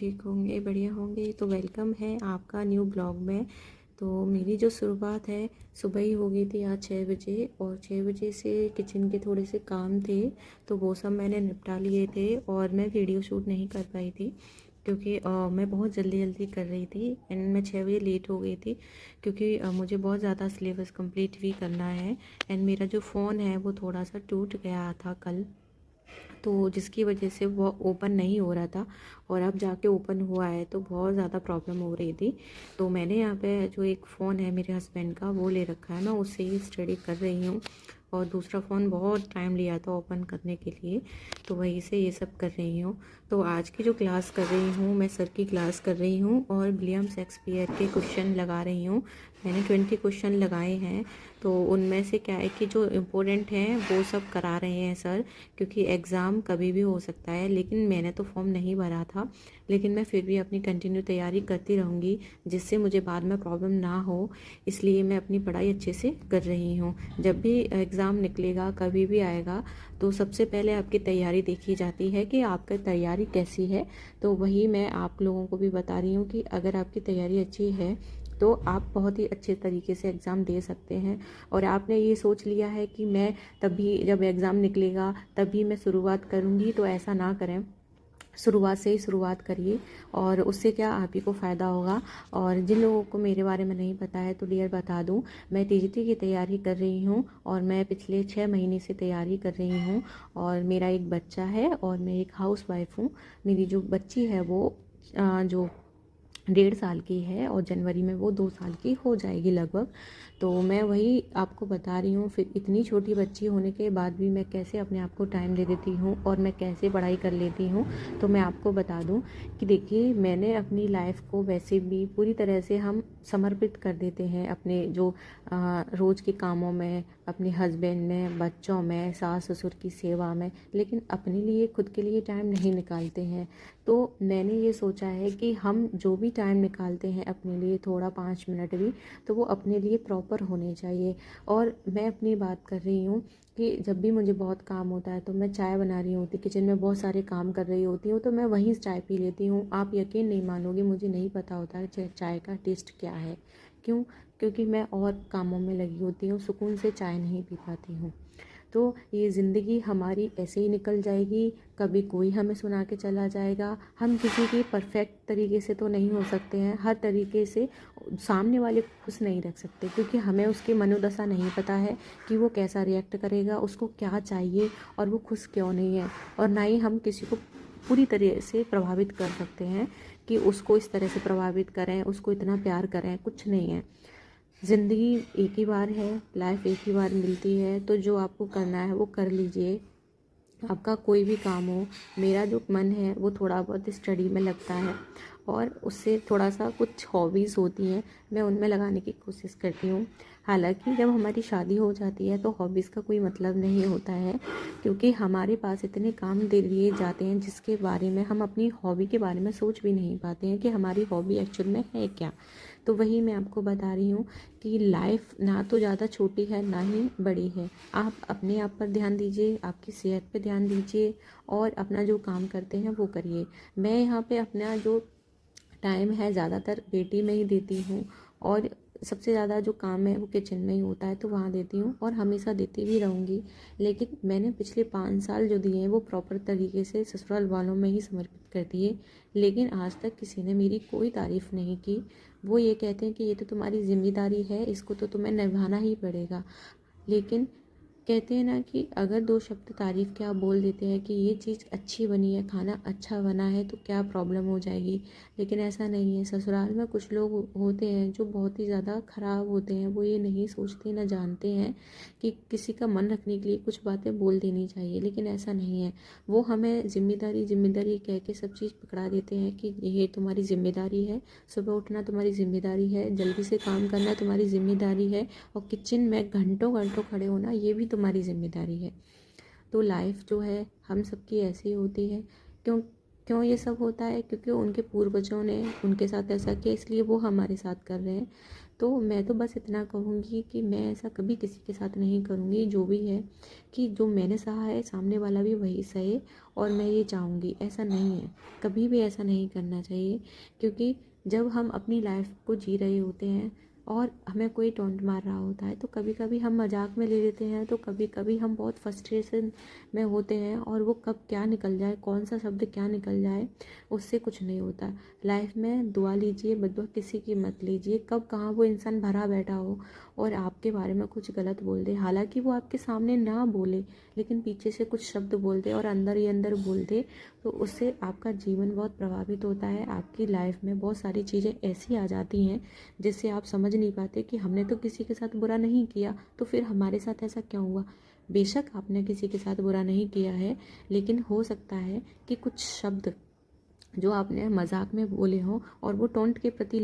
ठीक होंगे, बढ़िया होंगे। तो वेलकम है आपका न्यू ब्लॉग में। तो मेरी जो शुरुआत है सुबह ही हो गई थी आज 6 बजे, और 6 बजे से किचन के थोड़े से काम थे तो वो सब मैंने निपटा लिए थे। और मैं वीडियो शूट नहीं कर पाई थी क्योंकि मैं बहुत जल्दी जल्दी कर रही थी एंड मैं 6 बजे लेट हो गई थी क्योंकि मुझे बहुत ज़्यादा सिलेबस कंप्लीट भी करना है। एंड मेरा जो फ़ोन है वो थोड़ा सा टूट गया था कल, तो जिसकी वजह से वो ओपन नहीं हो रहा था, और अब जाके ओपन हुआ है तो बहुत ज़्यादा प्रॉब्लम हो रही थी। तो मैंने यहाँ पे जो एक फ़ोन है मेरे हस्बैंड का वो ले रखा है, मैं उससे ही स्टडी कर रही हूँ। और दूसरा फ़ोन बहुत टाइम लिया था ओपन करने के लिए, तो वहीं से ये सब कर रही हूँ। तो आज की जो क्लास कर रही हूँ मैं सर की क्लास कर रही हूँ और विलियम शेक्सपियर के क्वेश्चन लगा रही हूँ। मैंने 20 क्वेश्चन लगाए हैं, तो उनमें से क्या है कि जो इम्पोर्टेंट हैं वो सब करा रहे हैं सर, क्योंकि एग्ज़ाम कभी भी हो सकता है। लेकिन मैंने तो फॉर्म नहीं भरा था, लेकिन मैं फिर भी अपनी कंटिन्यू तैयारी करती रहूँगी जिससे मुझे बाद में प्रॉब्लम ना हो। इसलिए मैं अपनी पढ़ाई अच्छे से कर रही हूँ। जब भी एग्ज़ाम निकलेगा कभी भी आएगा तो सबसे पहले आपकी तैयारी देखी जाती है कि आपकी तैयारी कैसी है। तो वही मैं आप लोगों को भी बता रही हूँ कि अगर आपकी तैयारी अच्छी है तो आप बहुत ही अच्छे तरीके से एग्ज़ाम दे सकते हैं। और आपने ये सोच लिया है कि मैं तभी जब एग्ज़ाम निकलेगा तभी मैं शुरुआत करूँगी, तो ऐसा ना करें। शुरुआत से ही शुरुआत करिए और उससे क्या आप ही को फ़ायदा होगा। और जिन लोगों को मेरे बारे में नहीं पता है तो डियर बता दूं, मैं टीजीटी की तैयारी कर रही हूं और मैं पिछले 6 महीने से तैयारी कर रही हूं। और मेरा एक बच्चा है और मैं एक हाउस वाइफ हूँ। मेरी जो बच्ची है वो जो 1.5 साल की है और जनवरी में वो 2 साल की हो जाएगी लगभग। तो मैं वही आपको बता रही हूँ, फिर इतनी छोटी बच्ची होने के बाद भी मैं कैसे अपने आप को टाइम दे देती हूँ और मैं कैसे पढ़ाई कर लेती हूँ। तो मैं आपको बता दूँ कि देखिए, मैंने अपनी लाइफ को वैसे भी पूरी तरह से हम समर्पित कर देते हैं अपने जो रोज़ के कामों में, अपने हस्बैंड में, बच्चों में, सास ससुर की सेवा में, लेकिन अपने लिए खुद के लिए टाइम नहीं निकालते हैं। तो मैंने ये सोचा है कि हम जो भी टाइम निकालते हैं अपने लिए, थोड़ा 5 मिनट भी, तो वो अपने लिए प्रॉपर होने चाहिए। और मैं अपनी बात कर रही हूँ कि जब भी मुझे बहुत काम होता है तो मैं चाय बना रही होती, किचन में बहुत सारे काम कर रही होती हूँ, तो मैं वहीं चाय पी लेती हूँ। आप यकीन नहीं मानोगे, मुझे नहीं पता होता है चाय का टेस्ट क्या है। क्यों? क्योंकि मैं और कामों में लगी होती हूँ, सुकून से चाय नहीं पी पाती हूँ। तो ये ज़िंदगी हमारी ऐसे ही निकल जाएगी, कभी कोई हमें सुना के चला जाएगा। हम किसी की परफेक्ट तरीके से तो नहीं हो सकते हैं, हर तरीके से सामने वाले को खुश नहीं रख सकते, क्योंकि हमें उसकी मनोदशा नहीं पता है कि वो कैसा रिएक्ट करेगा, उसको क्या चाहिए और वो खुश क्यों नहीं है। और ना ही हम किसी को पूरी तरह से प्रभावित कर सकते हैं कि उसको इस तरह से प्रभावित करें, उसको इतना प्यार करें, कुछ नहीं है। ज़िंदगी एक ही बार है, लाइफ एक ही बार मिलती है, तो जो आपको करना है वो कर लीजिए। आपका कोई भी काम हो, मेरा जो मन है वो थोड़ा बहुत स्टडी में लगता है, और उससे थोड़ा सा कुछ हॉबीज़ होती हैं मैं उनमें लगाने की कोशिश करती हूँ। हालांकि जब हमारी शादी हो जाती है तो हॉबीज़ का कोई मतलब नहीं होता है, क्योंकि हमारे पास इतने काम दे दिए जाते हैं जिसके बारे में हम अपनी हॉबी के बारे में सोच भी नहीं पाते हैं कि हमारी हॉबी एक्चुअल में है क्या। तो वही मैं आपको बता रही हूँ कि लाइफ ना तो ज़्यादा छोटी है ना ही बड़ी है। आप अपने आप पर ध्यान दीजिए, आपकी सेहत पर ध्यान दीजिए और अपना जो काम करते हैं वो करिए। मैं यहाँ पे अपना जो टाइम है ज़्यादातर बेटी में ही देती हूँ, और सबसे ज़्यादा जो काम है वो किचन में ही होता है, तो वहाँ देती हूँ और हमेशा देती भी रहूँगी। लेकिन मैंने पिछले 5 साल जो दिए हैं वो प्रॉपर तरीके से ससुराल वालों में ही समर्पित कर दिए, लेकिन आज तक किसी ने मेरी कोई तारीफ़ नहीं की। वो ये कहते हैं कि ये तो तुम्हारी जिम्मेदारी है, इसको तो तुम्हें निभाना ही पड़ेगा। लेकिन कहते हैं ना कि अगर 2 शब्द तारीफ़ के आप बोल देते हैं कि ये चीज़ अच्छी बनी है, खाना अच्छा बना है, तो क्या प्रॉब्लम हो जाएगी। लेकिन ऐसा नहीं है। ससुराल में कुछ लोग होते हैं जो बहुत ही ज़्यादा ख़राब होते हैं। वो ये नहीं सोचते, ना जानते हैं कि किसी का मन रखने के लिए कुछ बातें बोल देनी चाहिए, लेकिन ऐसा नहीं है। वो हमें ज़िम्मेदारी ज़िम्मेदारी कह के सब चीज़ पकड़ा देते हैं कि ये तुम्हारी ज़िम्मेदारी है, सुबह उठना तुम्हारी ज़िम्मेदारी है, जल्दी से काम करना तुम्हारी ज़िम्मेदारी है, और किचन में घंटों घंटों खड़े होना ये भी तुम्हारी ज़िम्मेदारी है। तो लाइफ जो है हम सबकी ऐसी होती है। क्यों क्यों ये सब होता है? क्योंकि उनके पूर्वजों ने उनके साथ ऐसा किया, इसलिए वो हमारे साथ कर रहे हैं। तो मैं तो बस इतना कहूँगी कि मैं ऐसा कभी किसी के साथ नहीं करूँगी। जो भी है कि जो मैंने सहा है सामने वाला भी वही सहे, और मैं ये चाहूँगी, ऐसा नहीं है, कभी भी ऐसा नहीं करना चाहिए। क्योंकि जब हम अपनी लाइफ को जी रहे होते हैं और हमें कोई टॉन्ट मार रहा होता है तो कभी कभी हम मजाक में ले लेते हैं, तो कभी कभी हम बहुत फ्रस्ट्रेशन में होते हैं, और वो कब क्या निकल जाए, कौन सा शब्द क्या निकल जाए, उससे कुछ नहीं होता। लाइफ में दुआ लीजिए, बद्दुआ किसी की मत लीजिए। कब कहाँ वो इंसान भरा बैठा हो और आपके बारे में कुछ गलत बोल दे, हालांकि वो आपके सामने ना बोले लेकिन पीछे से कुछ शब्द बोल दे और अंदर ही अंदर बोल दे, तो उससे आपका जीवन बहुत प्रभावित होता है। आपकी लाइफ में बहुत सारी चीज़ें ऐसी आ जाती हैं जिससे आप समझ नहीं पाते कि हमने तो किसी के साथ बुरा नहीं किया, तो फिर हमारे साथ ऐसा क्यों हुआ। बेशक आपने किसी के साथ बुरा नहीं किया है, लेकिन हो सकता है कि कुछ शब्द जो आपने मजाक में बोले हों और वो टोंट के प्रति